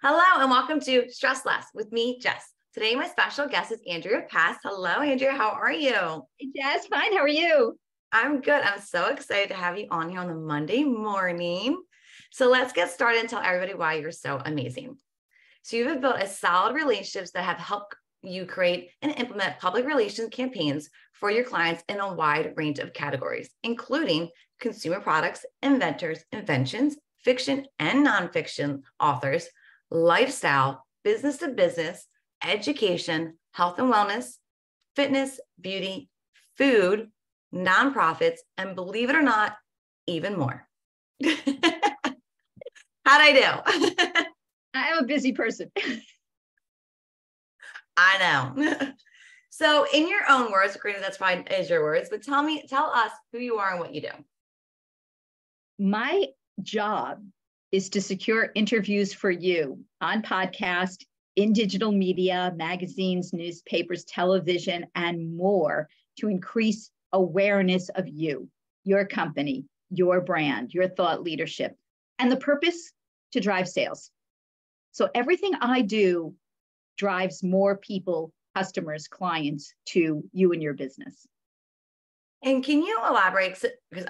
Hello and welcome to Stress Less with me, Jess. Today, my special guest is Andrea Pass. Hello, Andrea. How are you? Hey, Jess, fine. How are you? I'm good. I'm so excited to have you on here on the Monday morning. So let's get started and tell everybody why you're so amazing. So you have built a solid relationships that have helped you create and implement public relations campaigns for your clients in a wide range of categories, including consumer products, inventors, inventions, fiction and nonfiction authors, lifestyle, business to business, education, health and wellness, fitness, beauty, food, nonprofits, and believe it or not, even more. How'd I do? I'm a busy person. I know. So in your own words, granted that's fine is your words, but tell us who you are and what you do. My job is to secure interviews for you on podcast, in digital media, magazines, newspapers, television, and more to increase awareness of you, your company, your brand, your thought leadership, and the purpose to drive sales. So everything I do drives more people, customers, clients to you and your business. And can you elaborate? Because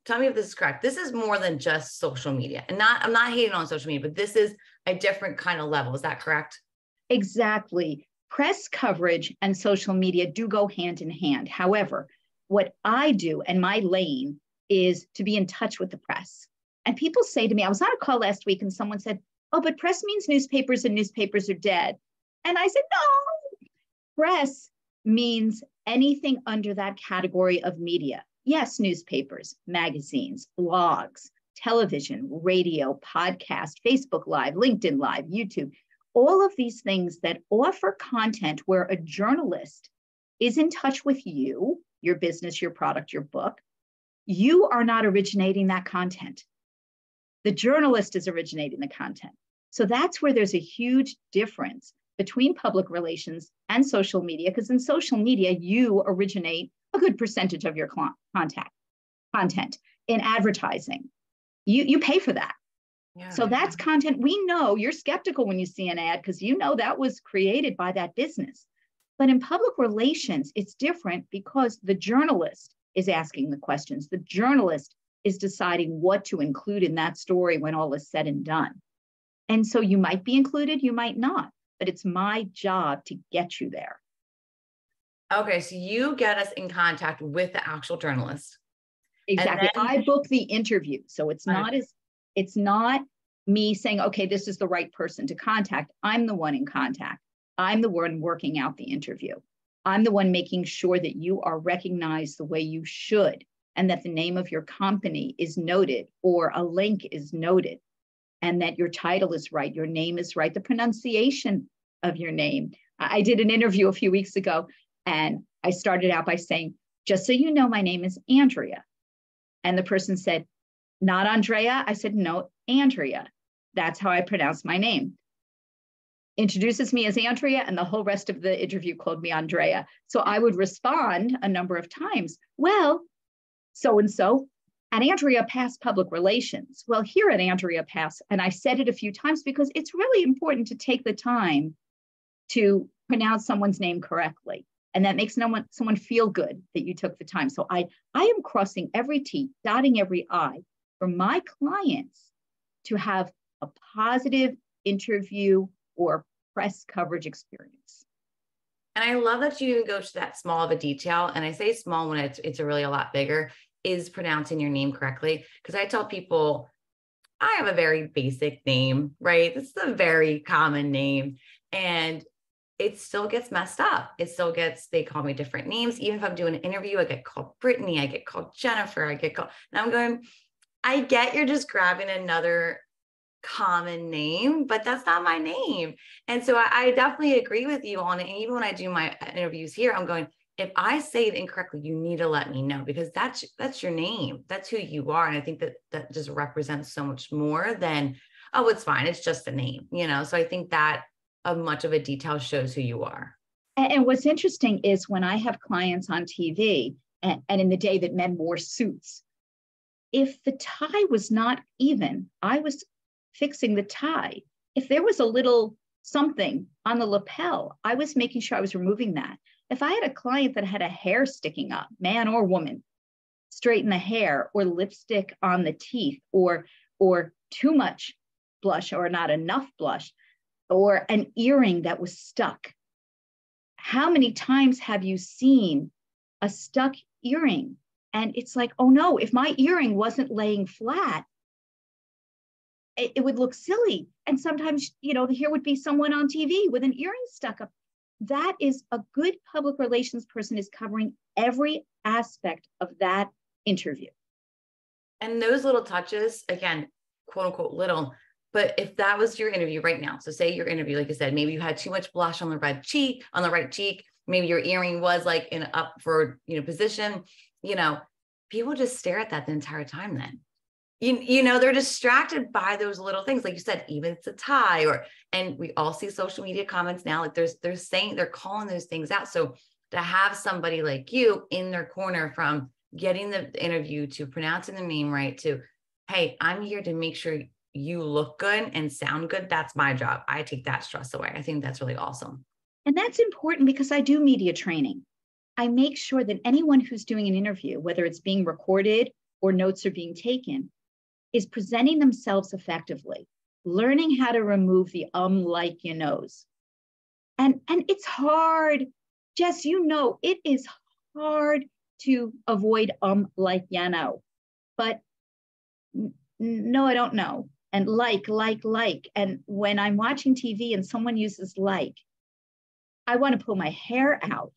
tell me if this is correct. This is more than just social media. And I'm not hating on social media, but this is a different kind of level. Is that correct? Exactly. Press coverage and social media do go hand in hand. However, what I do and my lane is to be in touch with the press. And people say to me, I was on a call last week and someone said, oh, but press means newspapers and newspapers are dead. And I said, no, press means anything under that category of media. Yes, newspapers, magazines, blogs, television, radio, podcast, Facebook Live, LinkedIn Live, YouTube, all of these things that offer content where a journalist is in touch with you, your business, your product, your book. You are not originating that content. The journalist is originating the content. So that's where there's a huge difference between public relations and social media, because in social media, you originate a good percentage of your content. In advertising, you pay for that. Yeah. So that's content. We know you're skeptical when you see an ad because you know that was created by that business. But in public relations, it's different because the journalist is asking the questions. The journalist is deciding what to include in that story when all is said and done. And so you might be included, you might not, but it's my job to get you there. Okay, so you get us in contact with the actual journalist. Exactly. I book the interview. So it's not me saying, okay, this is the right person to contact. I'm the one in contact. I'm the one working out the interview. I'm the one making sure that you are recognized the way you should and that the name of your company is noted or a link is noted and that your title is right, your name is right, the pronunciation of your name. I did an interview a few weeks ago and I started out by saying, just so you know, my name is Andrea. And the person said, not Andrea. I said, no, Andrea. That's how I pronounce my name. Introduces me as Andrea, and the whole rest of the interview called me Andrea. So I would respond a number of times, well, so-and-so, at Andrea Pass Public Relations. Well, here at Andrea Pass, and I've said it a few times because it's really important to take the time to pronounce someone's name correctly. And that makes someone feel good that you took the time. So I am crossing every T, dotting every I for my clients to have a positive interview or press coverage experience. And I love that you even go to that small of a detail. And I say small when it's really a lot bigger, is pronouncing your name correctly. Because I tell people, I have a very basic name, right? It's a very common name. And it still gets messed up. They call me different names. Even if I'm doing an interview, I get called Brittany, I get called Jennifer, and I'm going, I get you're just grabbing another common name, but that's not my name. And so I definitely agree with you on it. And even when I do my interviews here, I'm going, if I say it incorrectly, you need to let me know because that's your name. That's who you are. And I think that just represents so much more than, oh, it's fine. It's just a name, So I think that much of a detail shows who you are. And what's interesting is when I have clients on TV and in the day that men wore suits, if the tie was not even, I was fixing the tie. if there was a little something on the lapel, I was making sure I was removing that. If I had a client that had a hair sticking up, man or woman, straighten the hair, or lipstick on the teeth, or too much blush or not enough blush, or an earring that was stuck. How many times have you seen a stuck earring? And it's like, oh no, if my earring wasn't laying flat, it would look silly. And sometimes, here would be someone on TV with an earring stuck up. That is a good public relations person is covering every aspect of that interview. And those little touches, again, quote unquote, little, but if that was your interview right now, so say your interview, like I said, maybe you had too much blush on the right cheek, maybe your earring was like in up for, position, people just stare at that the entire time then. They're distracted by those little things. Like you said, even it's a tie and we all see social media comments now, like they're calling those things out. So to have somebody like you in their corner, from getting the interview to pronouncing the name right to, hey, I'm here to make sure you look good and sound good. That's my job. I take that stress away. I think that's really awesome. And that's important because I do media training. I make sure that anyone who's doing an interview, whether it's being recorded or notes are being taken, is presenting themselves effectively, learning how to remove the like, knows. And it's hard. Jess, it is hard to avoid like, know. But no, I don't know. And like. And when I'm watching TV and someone uses like, I want to pull my hair out.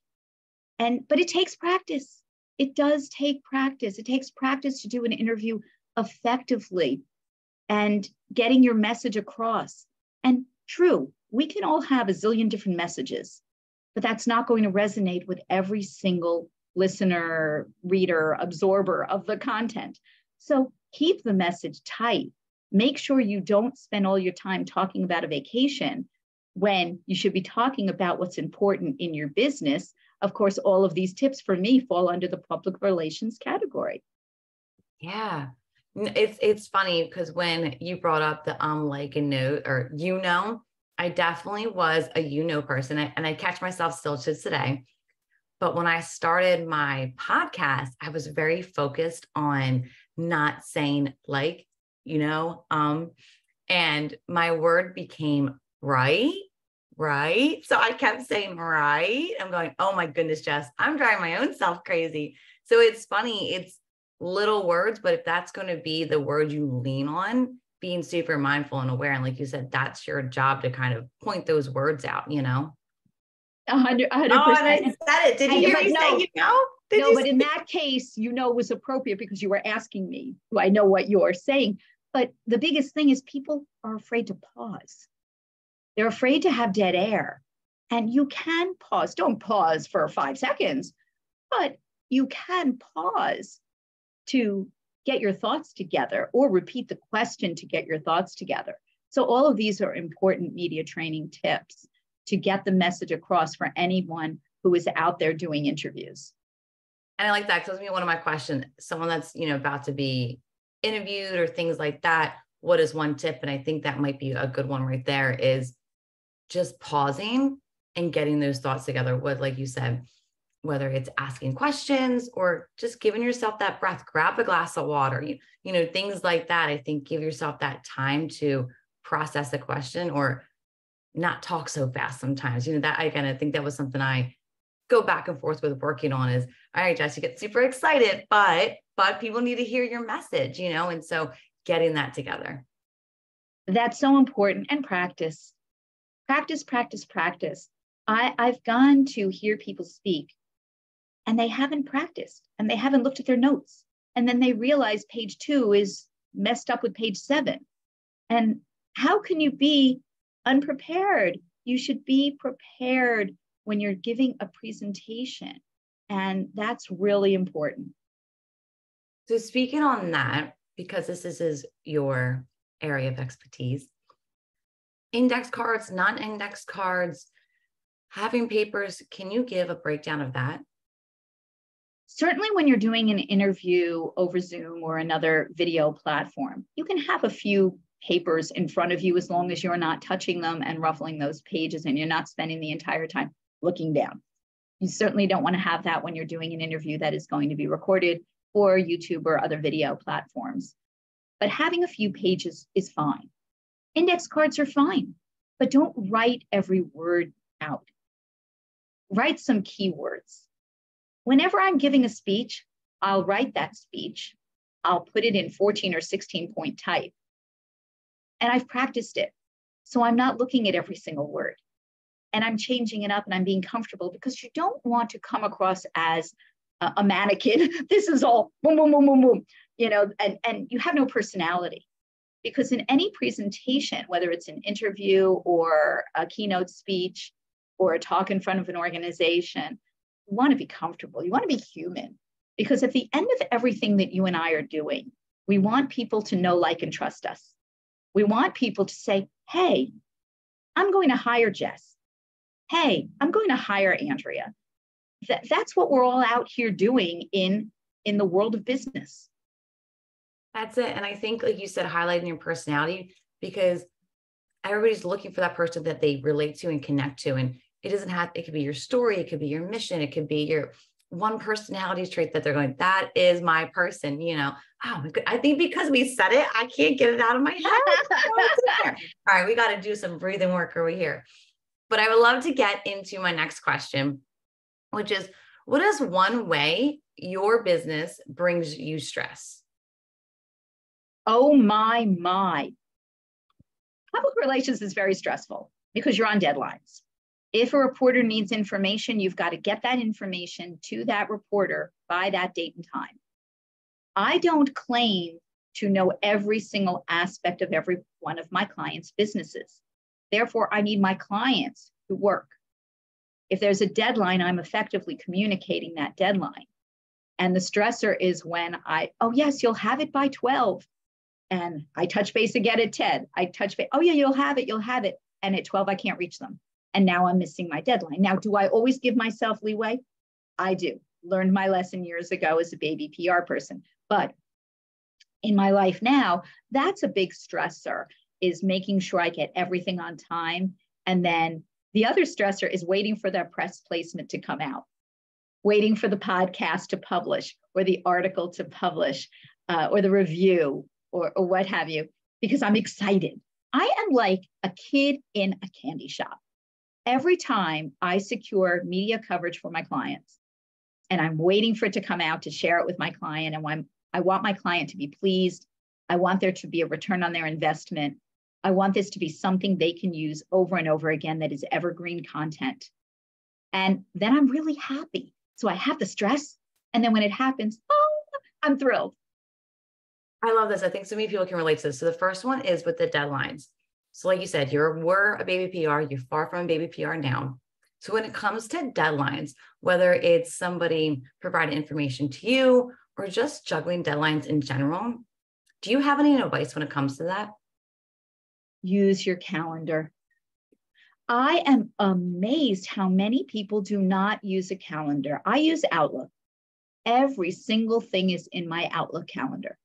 But it takes practice. It does take practice. It takes practice to do an interview effectively and getting your message across. And true, we can all have a zillion different messages, but that's not going to resonate with every single listener, reader, absorber of the content. So keep the message tight. Make sure you don't spend all your time talking about a vacation when you should be talking about what's important in your business. Of course, all of these tips for me fall under the public relations category. Yeah. It's funny because when you brought up the like and note or I definitely was a person, and I catch myself still to today. But when I started my podcast, I was very focused on not saying like, and my word became right. So I kept saying right. I'm going, oh my goodness, Jess, I'm driving my own self crazy. So it's funny. It's little words, but if that's going to be the word you lean on, being super mindful and aware. And like you said, that's your job to kind of point those words out, 100%. Oh, and I said it. Did you hear me say, No, but in that case, was appropriate because you were asking me. Do I know what you're saying? But the biggest thing is people are afraid to pause. They're afraid to have dead air. And you can pause. Don't pause for 5 seconds, but you can pause to get your thoughts together or repeat the question to get your thoughts together. So all of these are important media training tips to get the message across for anyone who is out there doing interviews. And I like that because it was one of my questions. Someone that's, about to be interviewed or things like that. What is one tip? And I think that might be a good one right there, is just pausing and getting those thoughts together. What, like you said, whether it's asking questions or just giving yourself that breath, grab a glass of water, things like that. I think give yourself that time to process the question or not talk so fast sometimes. That again, I think that was something I go back and forth with working on is, all right, Jess, you get super excited, but people need to hear your message, and so getting that together. That's so important. And practice. I've gone to hear people speak and they haven't practiced and they haven't looked at their notes. And then they realize page 2 is messed up with page 7. And how can you be unprepared? You should be prepared when you're giving a presentation. And that's really important. So speaking on that, because this is your area of expertise, index cards, non-index cards, having papers, can you give a breakdown of that? Certainly when you're doing an interview over Zoom or another video platform, you can have a few papers in front of you as long as you're not touching them and ruffling those pages and you're not spending the entire time looking down. You certainly don't want to have that when you're doing an interview that is going to be recorded for YouTube or other video platforms. But having a few pages is fine. Index cards are fine, but don't write every word out. Write some keywords. Whenever I'm giving a speech, I'll write that speech. I'll put it in 14 or 16 point type. And I've practiced it. So I'm not looking at every single word. And I'm changing it up and I'm being comfortable because you don't want to come across as a mannequin. This is all boom, boom, boom, boom, boom, and you have no personality. Because in any presentation, whether it's an interview or a keynote speech or a talk in front of an organization, you want to be comfortable. You want to be human. Because at the end of everything that you and I are doing, we want people to know, like, and trust us. We want people to say, hey, I'm going to hire Jess. Hey, I'm going to hire Andrea. That's what we're all out here doing in the world of business. That's it. And I think, like you said, highlighting your personality, because everybody's looking for that person that they relate to and connect to. And it could be your story. It could be your mission. It could be your one personality trait that they're going, that is my person, Oh my God. I think because we said it, I can't get it out of my head. All right. We got to do some breathing work over here. But I would love to get into my next question, which is, what is one way your business brings you stress? Oh my. Public relations is very stressful because you're on deadlines. If a reporter needs information, you've got to get that information to that reporter by that date and time. I don't claim to know every single aspect of every one of my clients' businesses. Therefore, I need my clients to work. If there's a deadline, I'm effectively communicating that deadline. And the stressor is when oh yes, you'll have it by 12. And I touch base again at 10. I touch base, oh yeah, you'll have it. And at 12, I can't reach them. And now I'm missing my deadline. Now, do I always give myself leeway? I do. Learned my lesson years ago as a baby PR person. But in my life now, that's a big stressor, is making sure I get everything on time. And then the other stressor is waiting for that press placement to come out, waiting for the podcast to publish or the article to publish or the review or what have you, because I'm excited. I am like a kid in a candy shop. Every time I secure media coverage for my clients and I'm waiting for it to come out to share it with my client, and I want my client to be pleased, I want there to be a return on their investment. I want this to be something they can use over and over again that is evergreen content. And then I'm really happy. So I have the stress. And then when it happens, I'm thrilled. I love this. I think so many people can relate to this. So the first one is with the deadlines. So like you said, we're a baby PR, you're far from a baby PR now. So when it comes to deadlines, whether it's somebody providing information to you or just juggling deadlines in general, do you have any advice when it comes to that? Use your calendar. I am amazed how many people do not use a calendar. I use Outlook. Every single thing is in my Outlook calendar.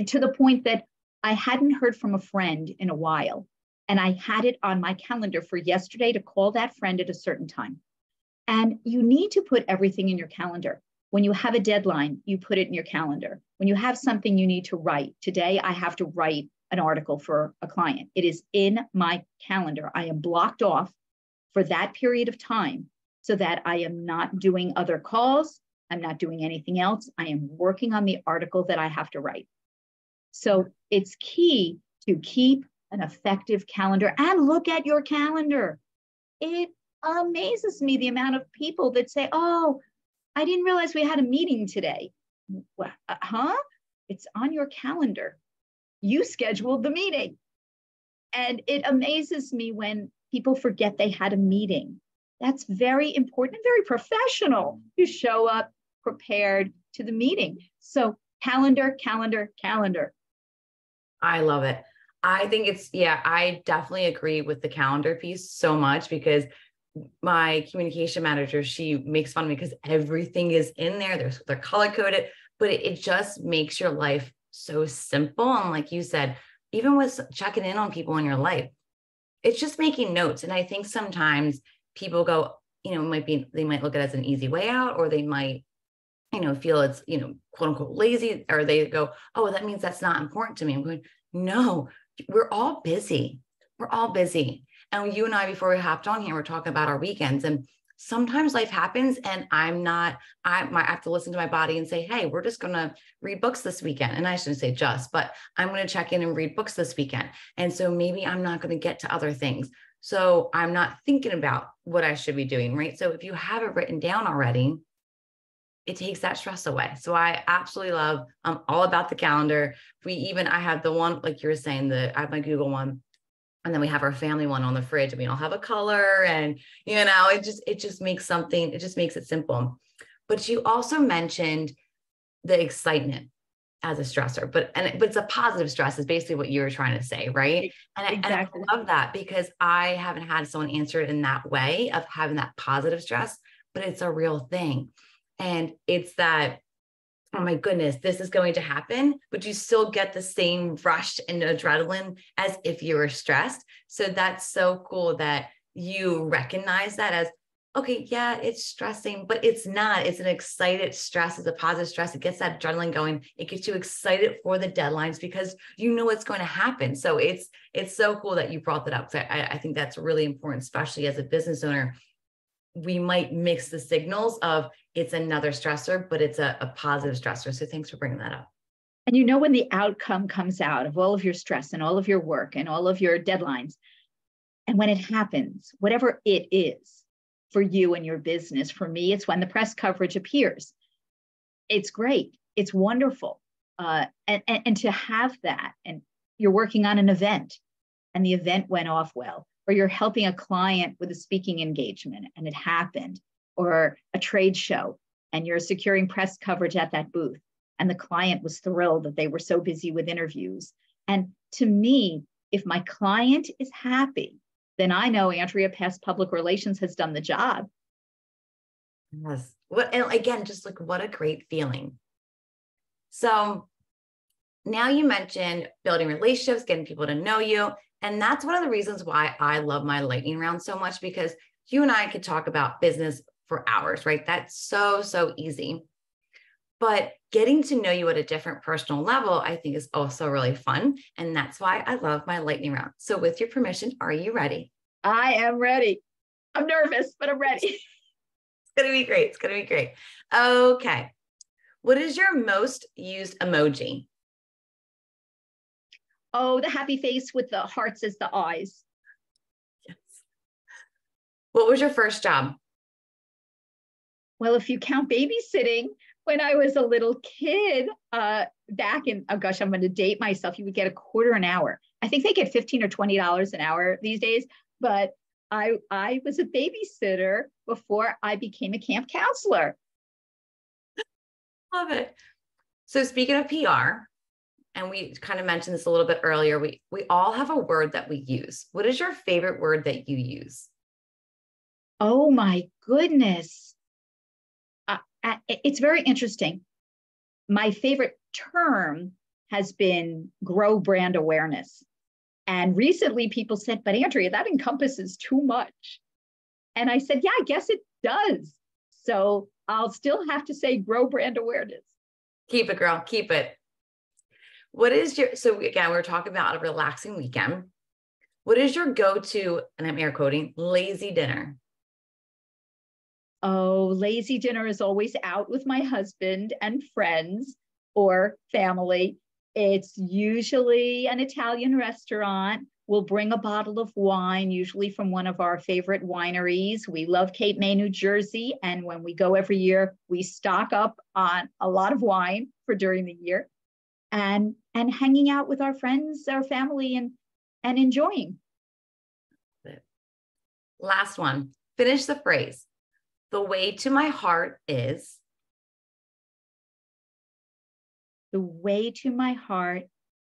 To the point that I hadn't heard from a friend in a while, and I had it on my calendar for yesterday to call that friend at a certain time. And you need to put everything in your calendar. When you have a deadline, you put it in your calendar. When you have something you need to write, today I have to write an article for a client. It is in my calendar. I am blocked off for that period of time so that I am not doing other calls. I'm not doing anything else. I am working on the article that I have to write. So it's key to keep an effective calendar and look at your calendar. It amazes me the amount of people that say, oh, I didn't realize we had a meeting today. Huh? It's on your calendar. You scheduled the meeting. And it amazes me when people forget they had a meeting. That's very important and very professional. You show up prepared to the meeting. So calendar, calendar, calendar. I love it. I think I definitely agree with the calendar piece so much, because my communication manager, she makes fun of me because everything is in there. They're color coded, but it just makes your life so simple. And like you said, even with checking in on people in your life, it's just making notes. And I think sometimes people go, they might look at it as an easy way out, or they might, feel it's, quote unquote lazy, or they go, oh, that means that's not important to me. I'm going, no, we're all busy. We're all busy. And you and I, before we hopped on here, we're talking about our weekends, and sometimes life happens and I have to listen to my body and say, hey, we're just going to read books this weekend. And I shouldn't say just, but I'm going to check in and read books this weekend. And so maybe I'm not going to get to other things. So I'm not thinking about what I should be doing, right? So if you have it written down already, it takes that stress away. So I absolutely love, I'm all about the calendar. I have the one, like you were saying, I have my Google one, and then we have our family one on the fridge, and we all have a color, and, it just makes it simple. But you also mentioned the excitement as a stressor, but it's a positive stress is basically what you were trying to say, right? Exactly. And I love that, because I haven't had someone answer it in that way of having that positive stress, but it's a real thing. And it's that, oh my goodness, this is going to happen, but you still get the same rush and adrenaline as if you were stressed. So that's so cool that you recognize that as, okay, yeah, it's stressing, but it's not. It's an excited stress. It's a positive stress. It gets that adrenaline going. It gets you excited for the deadlines because you know what's going to happen. So it's so cool that you brought that up. So I think that's really important, especially as a business owner. We might mix the signals of it's another stressor, but it's a positive stressor. So thanks for bringing that up. And when the outcome comes out of all of your stress and all of your work and all of your deadlines, and when it happens, whatever it is for you and your business, for me, it's when the press coverage appears. It's great. It's wonderful. And to have that, and you're working on an event and the event went off well, or you're helping a client with a speaking engagement and it happened, or a trade show and you're securing press coverage at that booth and the client was thrilled that they were so busy with interviews. And to me, if my client is happy, then I know Andrea Pass Public Relations has done the job. Yes. And again, just like, what a great feeling. So now you mentioned building relationships, getting people to know you. And that's one of the reasons why I love my lightning round so much, because you and I could talk about business for hours, right? That's so, so easy. But getting to know you at a different personal level, I think, is also really fun. And that's why I love my lightning round. So with your permission, are you ready? I am ready. I'm nervous, but I'm ready. It's going to be great. It's going to be great. Okay. What is your most used emoji? Oh, the happy face with the hearts as the eyes. Yes. What was your first job? Well, if you count babysitting, when I was a little kid, back in, oh gosh, I'm going to date myself. You would get a quarter an hour. I think they get $15 or $20 an hour these days. But I was a babysitter before I became a camp counselor. Love it. So speaking of PR, and we kind of mentioned this a little bit earlier, we all have a word that we use. What is your favorite word that you use? Oh my goodness. It's very interesting. My favorite term has been grow brand awareness. And recently people said, but Andrea, that encompasses too much. And I said, yeah, I guess it does. So I'll still have to say grow brand awareness. Keep it, girl. Keep it. So again, we're talking about a relaxing weekend. What is your go-to, and I'm air quoting, lazy dinner? Oh, lazy dinner is always out with my husband and friends or family. It's usually an Italian restaurant. We'll bring a bottle of wine, usually from one of our favorite wineries. We love Cape May, New Jersey. And when we go every year, we stock up on a lot of wine for during the year and hanging out with our friends, our family, and enjoying. Last one. Finish the phrase. The way to my heart is. The way to my heart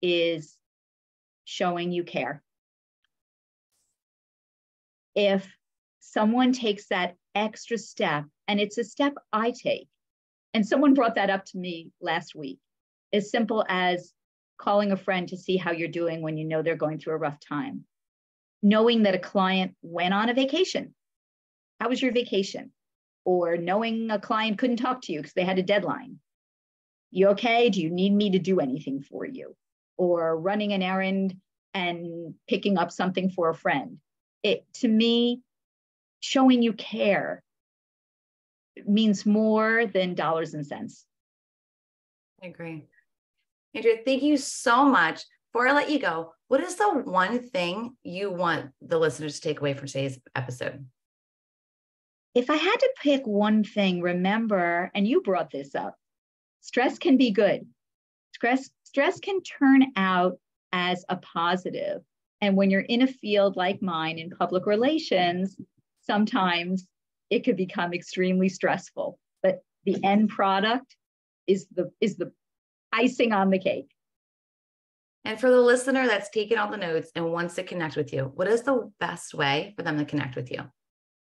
is showing you care. If someone takes that extra step, and it's a step I take, and someone brought that up to me last week, as simple as calling a friend to see how you're doing when you know they're going through a rough time. Knowing that a client went on a vacation. How was your vacation? Or knowing a client couldn't talk to you because they had a deadline. You okay? Do you need me to do anything for you? Or running an errand and picking up something for a friend. To me, showing you care means more than dollars and cents. I agree. Andrea, thank you so much. Before I let you go, what is the one thing you want the listeners to take away from today's episode? If I had to pick one thing, remember, and you brought this up, stress can be good. Stress can turn out as a positive. And when you're in a field like mine in public relations, sometimes it could become extremely stressful. But the end product is the icing on the cake. And for the listener that's taken all the notes and wants to connect with you, what is the best way for them to connect with you?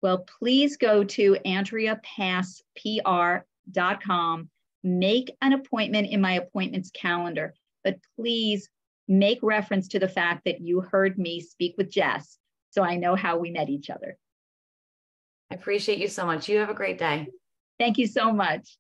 Well, please go to AndreaPassPR.com, make an appointment in my appointments calendar, but please make reference to the fact that you heard me speak with Jess, so I know how we met each other. I appreciate you so much. You have a great day. Thank you so much.